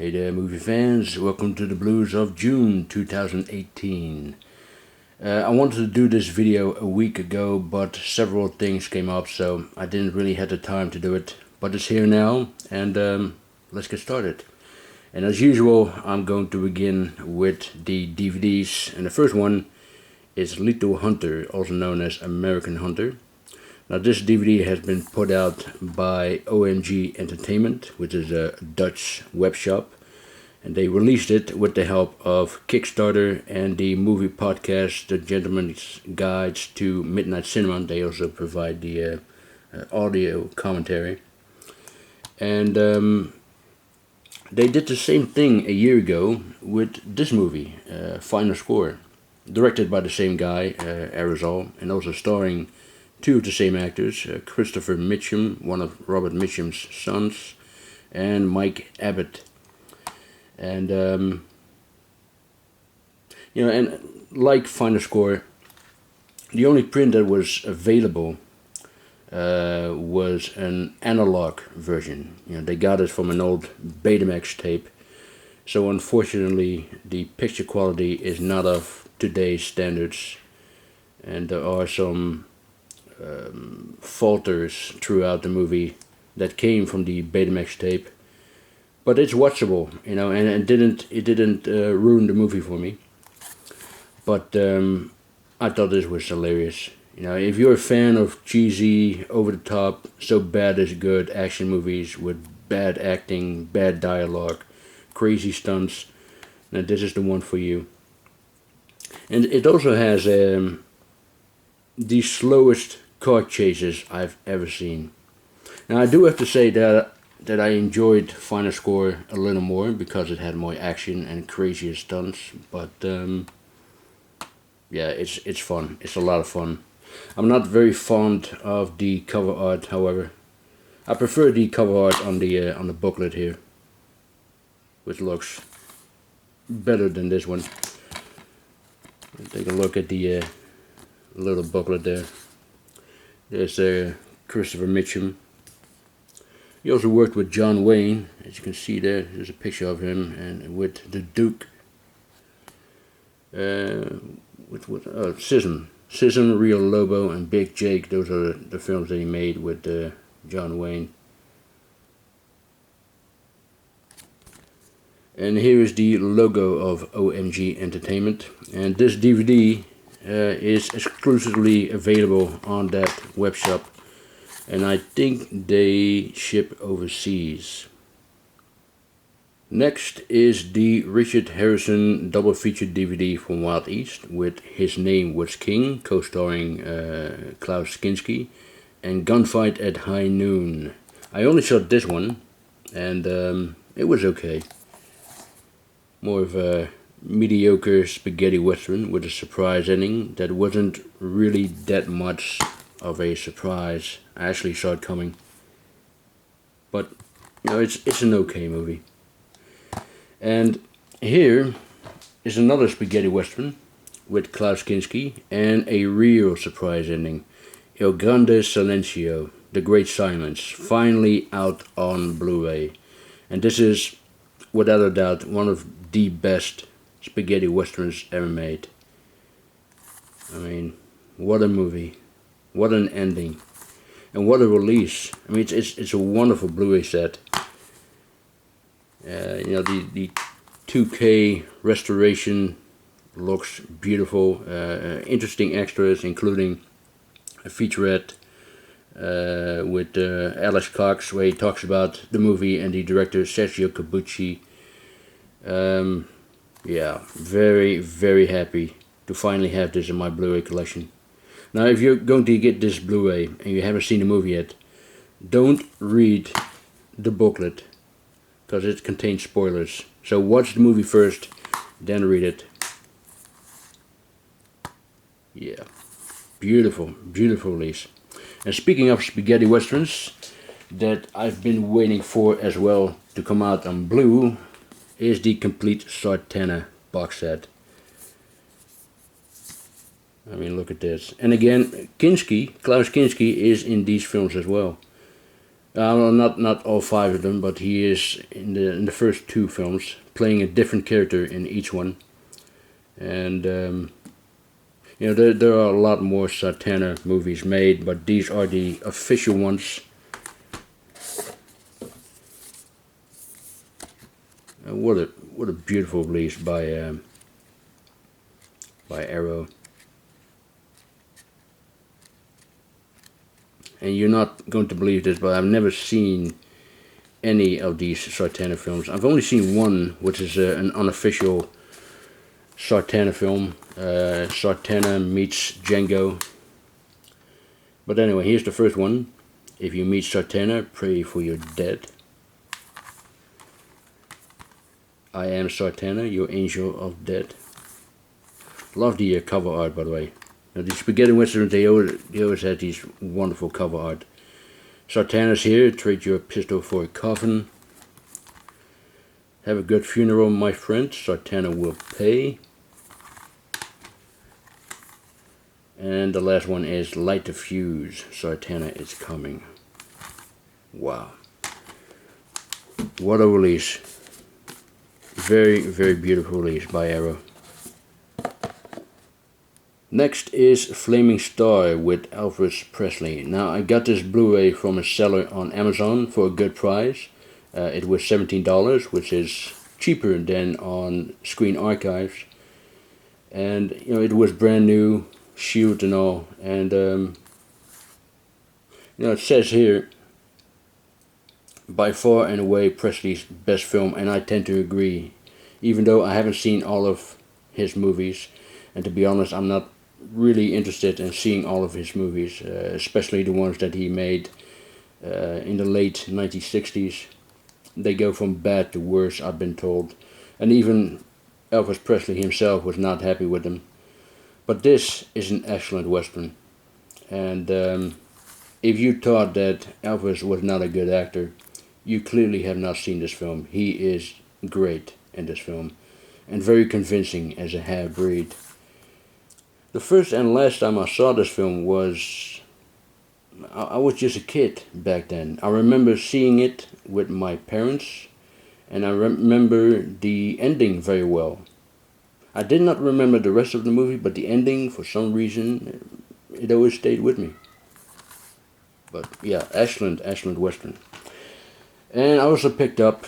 Hey there, movie fans. Welcome to the Blues of June 2018. I wanted to do this video a week ago, but several things came up, so I didn't really have the time to do it. But it's here now, and let's get started. And as usual, I'm going to begin with the DVDs. And the first one is Little Hunter, also known as American Hunter. Now this DVD has been put out by OMG Entertainment, which is a Dutch web shop, and they released it with the help of Kickstarter and the movie podcast, The Gentleman's Guides to Midnight Cinema. They also provide the audio commentary. And they did the same thing a year ago with this movie, Final Score, directed by the same guy, Aerosol, and also starring two of the same actors, Christopher Mitchum, one of Robert Mitchum's sons, and Mike Abbott. And, and like Final Score, the only print that was available was an analog version. They got it from an old Betamax tape. So unfortunately, the picture quality is not of today's standards, and there are some falters throughout the movie that came from the Betamax tape, but it's watchable, and it didn't ruin the movie for me. But I thought this was hilarious. If you're a fan of cheesy, over the top, so bad is good action movies with bad acting, bad dialogue, crazy stunts, now this is the one for you. And it also has the slowest car chases I've ever seen. Now I do have to say that I enjoyed Final Score a little more because it had more action and crazier stunts, but yeah, it's fun. It's a lot of fun. I'm not very fond of the cover art, however. I prefer the cover art on the booklet here, which looks better than this one. Take a look at the little booklet there. There's Christopher Mitchum. He also worked with John Wayne, as you can see there. There's a picture of him, and with the Duke. Sism, Rio Lobo, and Big Jake. Those are the films that he made with John Wayne. And here is the logo of OMG Entertainment. And this DVD is exclusively available on that web shop, and I think they ship overseas. Next is the Richard Harrison double feature DVD from Wild East with His Name Was King, co-starring Klaus Kinski, and Gunfight at High Noon. I only saw this one, and it was okay. More of a mediocre spaghetti western with a surprise ending that wasn't really that much of a surprise. I actually saw it coming, but it's an okay movie. And here is another spaghetti western with Klaus Kinski and a real surprise ending. El Grande Silencio, The Great Silence, finally out on Blu-ray, and this is without a doubt one of the best spaghetti westerns ever made. I mean, what a movie, what an ending, and what a release. I mean, it's a wonderful Blu-ray set. The 2K restoration looks beautiful. Interesting extras, including a featurette with Alex Cox, where he talks about the movie, and the director Sergio Corbucci. Yeah, very, very happy to finally have this in my Blu-ray collection. Now, if you're going to get this Blu-ray and you haven't seen the movie yet, don't read the booklet, because it contains spoilers. So watch the movie first, then read it. Yeah, beautiful, beautiful release. And speaking of spaghetti westerns that I've been waiting for as well to come out on Blu, is the complete Sartana box set. I mean, look at this. And again, Klaus Kinski is in these films as well. Well, not all five of them, but he is in the first two films, playing a different character in each one. And you know, there are a lot more Satana movies made, but these are the official ones. What a beautiful release by Arrow. And you're not going to believe this, but I've never seen any of these Sartana films. I've only seen one, which is an unofficial Sartana film, Sartana meets Django. But anyway, here's the first one. If you meet Sartana, pray for your dead. I am Sartana, your angel of death. Love the cover art, by the way. Now, the spaghetti westerns, they always had these wonderful cover art. Sartana's here, trade your pistol for a coffin. Have a good funeral, my friend, Sartana will pay. And the last one is light the fuse, Sartana is coming. Wow. What a release. Very, very beautiful release by Arrow. Next is Flaming Star with Elvis Presley. Now, I got this Blu-ray from a seller on Amazon for a good price. It was $17, which is cheaper than on Screen Archives. And, you know, it was brand new, shield and all. And, you know, it says here, by far and away Presley's best film, and I tend to agree. Even though I haven't seen all of his movies, and to be honest, I'm not really interested in seeing all of his movies, especially the ones that he made in the late 1960s. They go from bad to worse, I've been told. And even Elvis Presley himself was not happy with them. But this is an excellent Western. And if you thought that Elvis was not a good actor, you clearly have not seen this film. He is great in this film, and very convincing as a half-breed. The first and last time I saw this film was, I was just a kid back then. I remember seeing it with my parents, and I remember the ending very well. I did not remember the rest of the movie, but the ending, for some reason, it always stayed with me. But yeah, excellent Western. And I also picked up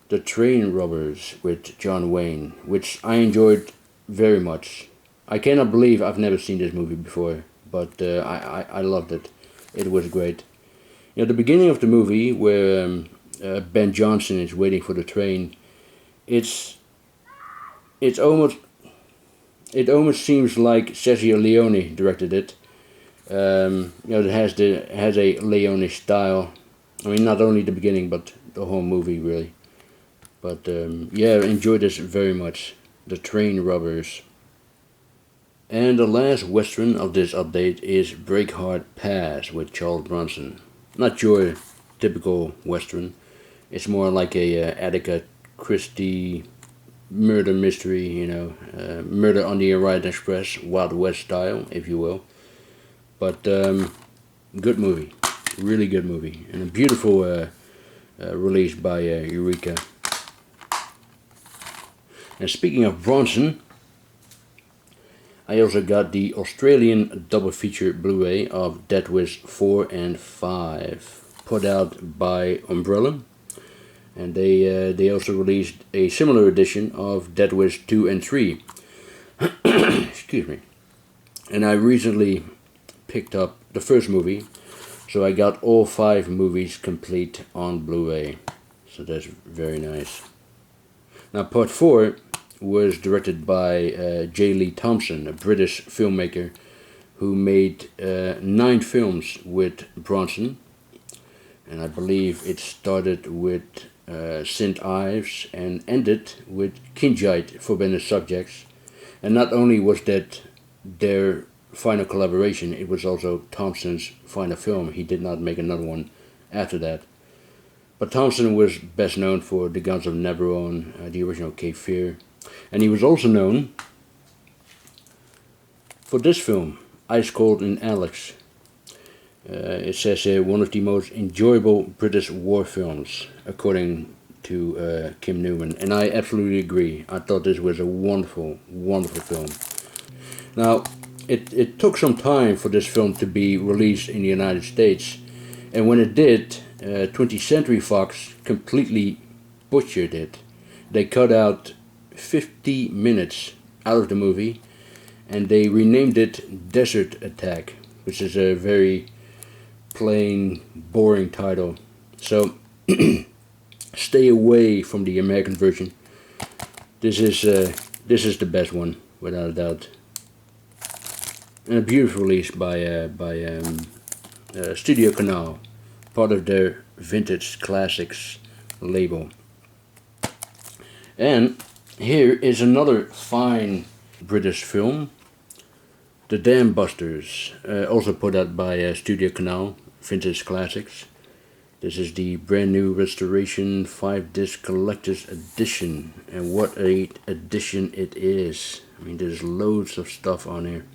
The Train Robbers with John Wayne, which I enjoyed very much. I cannot believe I've never seen this movie before, but I loved it. It was great. You know, the beginning of the movie, where Ben Johnson is waiting for the train, it almost seems like Sergio Leone directed it. You know, it has a Leone style. I mean, not only the beginning, but the whole movie, really. But yeah, I enjoyed this very much. The Train Robbers. And the last Western of this update is Breakheart Pass with Charles Bronson. Not your typical Western. It's more like a Agatha Christie murder mystery, you know. Murder on the Orient Express, Wild West style, if you will. But good movie. Really good movie. And a beautiful release by Eureka. And speaking of Bronson, I also got the Australian double feature Blu-ray of Dead Wish 4 and 5, put out by Umbrella. And they also released a similar edition of Dead Wish 2 and 3. Excuse me. And I recently picked up the first movie, so I got all 5 movies complete on Blu-ray. So that's very nice. Now part 4 was directed by J. Lee Thompson, a British filmmaker who made 9 films with Bronson. And I believe it started with St. Ives and ended with Kinjite, Forbidden Subjects. And not only was that their final collaboration, it was also Thompson's final film. He did not make another one after that. But Thompson was best known for The Guns of Navarone, the original Cape Fear. And he was also known for this film, Ice Cold and Alex. It says here, one of the most enjoyable British war films, according to Kim Newman, and I absolutely agree. I thought this was a wonderful, wonderful film. Now, it took some time for this film to be released in the United States, and when it did, 20th Century Fox completely butchered it. They cut out 50 minutes out of the movie, and they renamed it Desert Attack, which is a very plain, boring title. So stay away from the American version. This is the best one, without a doubt. And a beautiful release by Studio Canal, part of their Vintage Classics label. And here is another fine British film, The Dam Busters, also put out by Studio Canal, Vintage Classics. This is the brand new restoration 5-disc collector's edition, and what a edition it is. I mean, there's loads of stuff on here.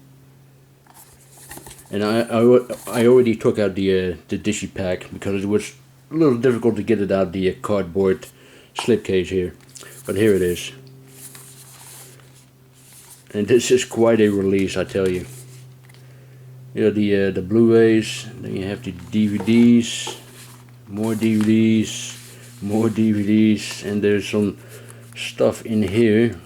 And I already took out the Digi pack because it was a little difficult to get it out of the cardboard slipcase here. But here it is. And this is quite a release, I tell you. You know, the Blu-rays, then you have the DVDs, more DVDs, more DVDs, and there's some stuff in here.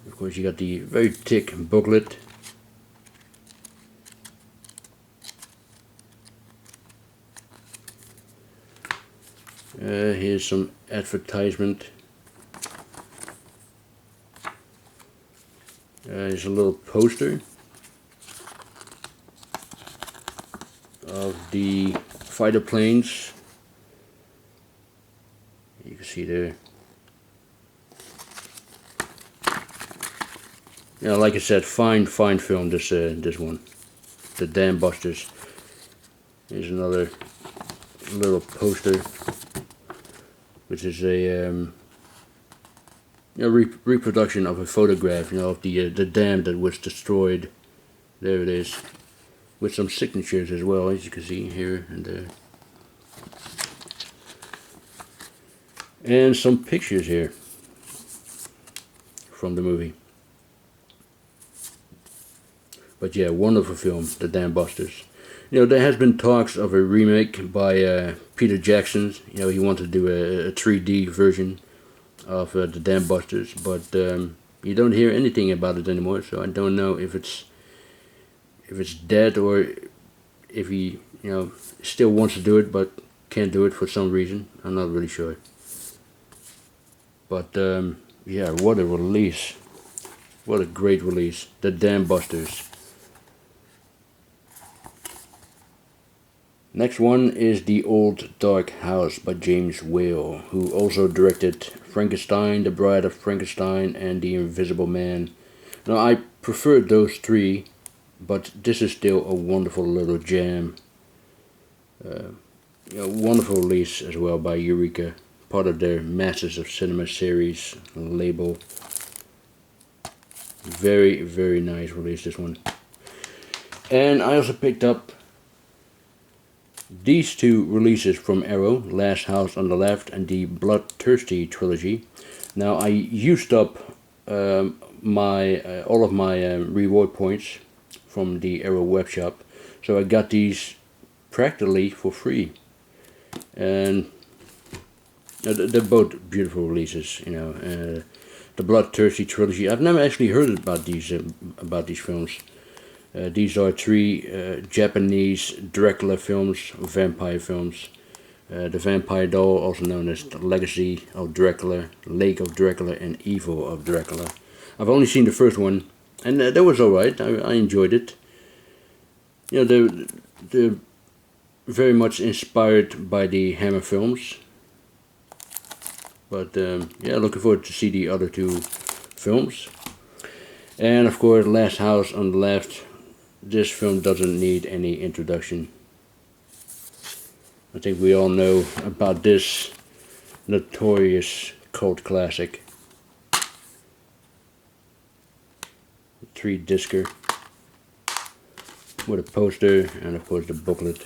Of course, you got the very thick booklet. Here's some advertisement. Here's a little poster of the fighter planes. You can see there. Yeah, like I said, fine film. This one, The Dam Busters. Here's another little poster, which is a reproduction of a photograph, of the dam that was destroyed. There it is, with some signatures as well, as you can see here and there, and some pictures here from the movie. But yeah, wonderful film, The Dam Busters. There has been talks of a remake by Peter Jackson. He wanted to do a 3D version of The Dam Busters, but you don't hear anything about it anymore. So I don't know if it's dead or if he still wants to do it but can't do it for some reason. I'm not really sure. But yeah, what a release! What a great release, The Dam Busters. Next one is The Old Dark House by James Whale, who also directed Frankenstein, The Bride of Frankenstein, and The Invisible Man. Now, I preferred those three, but this is still a wonderful little gem. Wonderful release as well by Eureka, part of their Masters of Cinema series label. Very, very nice release, this one. And I also picked up these two releases from Arrow, Last House on the Left and the Bloodthirsty trilogy. Now, I used up all of my reward points from the Arrow web shop, so I got these practically for free. And they're both beautiful releases. The Bloodthirsty trilogy, I've never actually heard about these films. These are three Japanese Dracula films, vampire films. The Vampire Doll, also known as The Legacy of Dracula, Lake of Dracula, and Evil of Dracula. I've only seen the first one, and that was alright. I enjoyed it. They're very much inspired by the Hammer films. But yeah, looking forward to see the other two films. And of course, Last House on the Left. This film doesn't need any introduction. I think we all know about this notorious cult classic. 3-discer. with a poster and of course the booklet.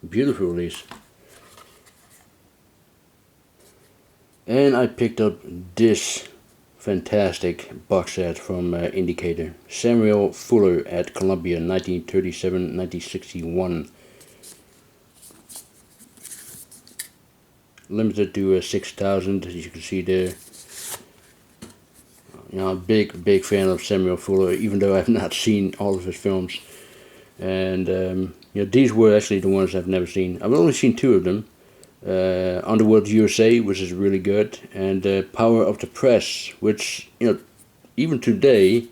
Beautiful release. And I picked up this fantastic box set from Indicator. Samuel Fuller at Columbia, 1937-1961. Limited to 6,000, as you can see there. You know, I'm a big fan of Samuel Fuller, even though I've not seen all of his films. And you know, these were actually the ones I've never seen. I've only seen two of them. Underworld USA, which is really good, and Power of the Press, which, you know, even today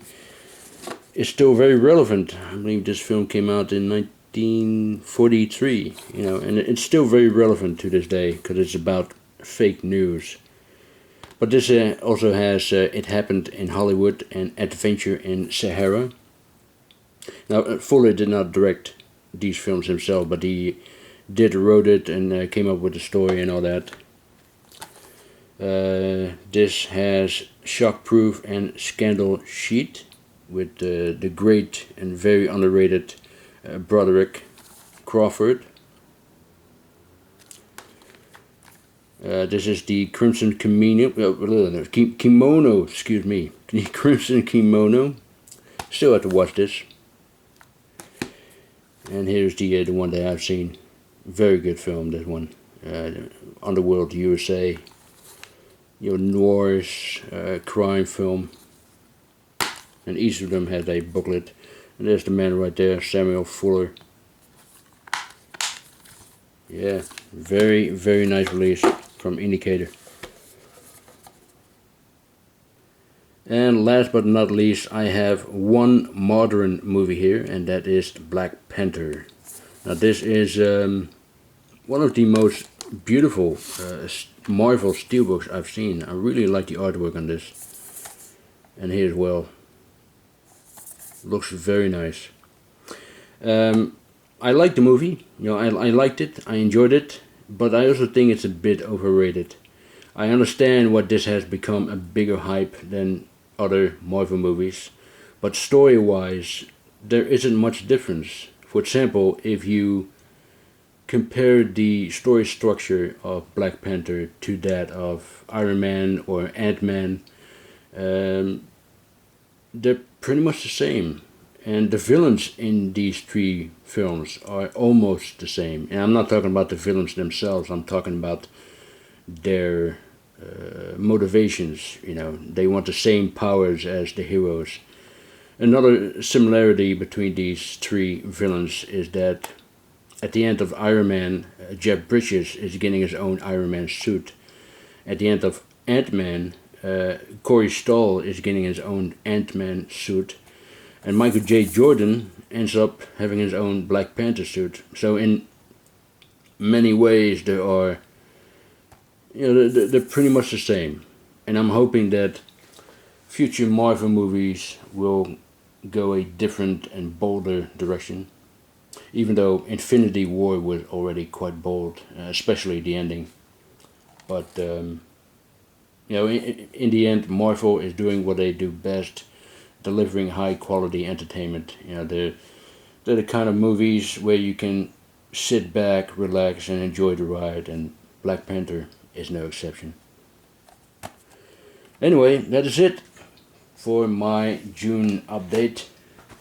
is still very relevant. I believe this film came out in 1943, you know, and it's still very relevant to this day because it's about fake news. But this also has It Happened in Hollywood and Adventure in Sahara. Now, Fuller did not direct these films himself, but he wrote it and came up with the story and all that. This has Shockproof and Scandal Sheet with the great and very underrated Broderick Crawford. This is the Crimson Kimono, excuse me, the Crimson Kimono. Still have to watch this. And here's the one that I've seen. Very good film, this one. Underworld USA. You know, noirish crime film. And each of them has a booklet. And there's the man right there, Samuel Fuller. Yeah, very nice release from Indicator. And last but not least, I have one modern movie here, and that is Black Panther. Now this is one of the most beautiful Marvel steelbooks I've seen. I really like the artwork on this. And here as well. Looks very nice. I like the movie. You know, I liked it. I enjoyed it. But I also think it's a bit overrated. I understand what this has become a bigger hype than other Marvel movies. But story-wise, there isn't much difference. For example, if you compare the story structure of Black Panther to that of Iron Man or Ant-Man, they're pretty much the same. And the villains in these three films are almost the same. And I'm not talking about the villains themselves, I'm talking about their motivations. You know, they want the same powers as the heroes. Another similarity between these three villains is that at the end of Iron Man, Jeff Bridges is getting his own Iron Man suit. At the end of Ant-Man, Corey Stoll is getting his own Ant-Man suit. And Michael J. Jordan ends up having his own Black Panther suit. So in many ways there are, you know, they're pretty much the same. And I'm hoping that future Marvel movies will go a different and bolder direction. Even though Infinity War was already quite bold, especially the ending. But, you know, in the end, Marvel is doing what they do best, delivering high quality entertainment. You know, they're the kind of movies where you can sit back, relax, and enjoy the ride, and Black Panther is no exception. Anyway, that is it for my June update.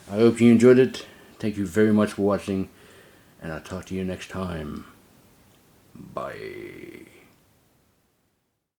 I hope you enjoyed it. Thank you very much for watching, and I'll talk to you next time. Bye.